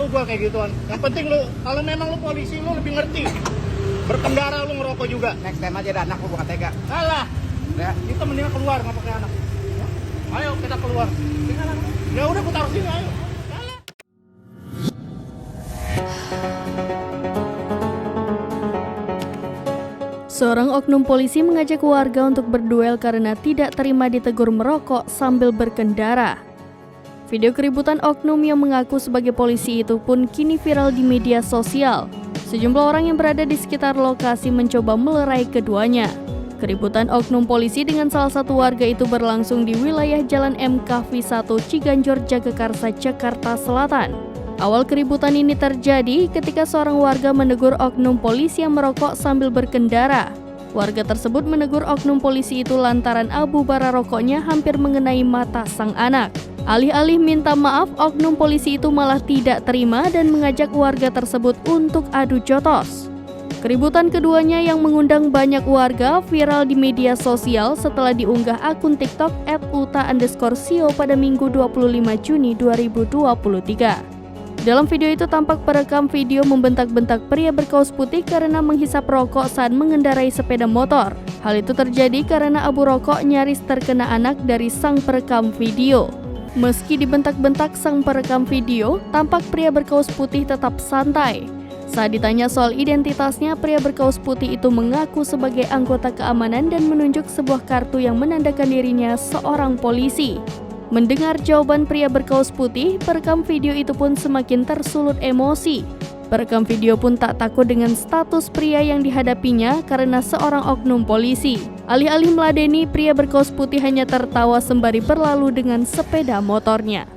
gua kayak gituan. Yang penting lu, kalau memang lu polisi, lu lebih ngerti. Berkendara lu ngerokok juga. Next time aja ada anak lu bukan tega. Alah, Ya. kita mendingan keluar nggak pakai anak. Ayo kita keluar. Ya udah gua taruh sini, ayo. Alah. Seorang oknum polisi mengajak warga untuk berduel karena tidak terima ditegur merokok sambil berkendara. Video keributan oknum yang mengaku sebagai polisi itu pun kini viral di media sosial. Sejumlah orang yang berada di sekitar lokasi mencoba melerai keduanya. Keributan oknum polisi dengan salah satu warga itu berlangsung di wilayah Jalan MKV1 Ciganjur, Jagakarsa, Jakarta Selatan. Awal keributan ini terjadi ketika seorang warga menegur oknum polisi yang merokok sambil berkendara. Warga tersebut menegur oknum polisi itu lantaran abu bara rokoknya hampir mengenai mata sang anak. Alih-alih minta maaf, oknum polisi itu malah tidak terima dan mengajak warga tersebut untuk adu jotos. Keributan keduanya yang mengundang banyak warga viral di media sosial setelah diunggah akun TikTok @uta_sio pada Minggu 25 Juni 2023. Dalam video itu tampak perekam video membentak-bentak pria berkaus putih karena menghisap rokok saat mengendarai sepeda motor. Hal itu terjadi karena abu rokok nyaris terkena anak dari sang perekam video. Meski dibentak-bentak sang perekam video, tampak pria berkaus putih tetap santai. Saat ditanya soal identitasnya, pria berkaus putih itu mengaku sebagai anggota keamanan dan menunjuk sebuah kartu yang menandakan dirinya seorang polisi. Mendengar jawaban pria berkaus putih, perekam video itu pun semakin tersulut emosi. Perekam video pun tak takut dengan status pria yang dihadapinya karena seorang oknum polisi. Alih-alih meladeni, pria berkaus putih hanya tertawa sembari berlalu dengan sepeda motornya.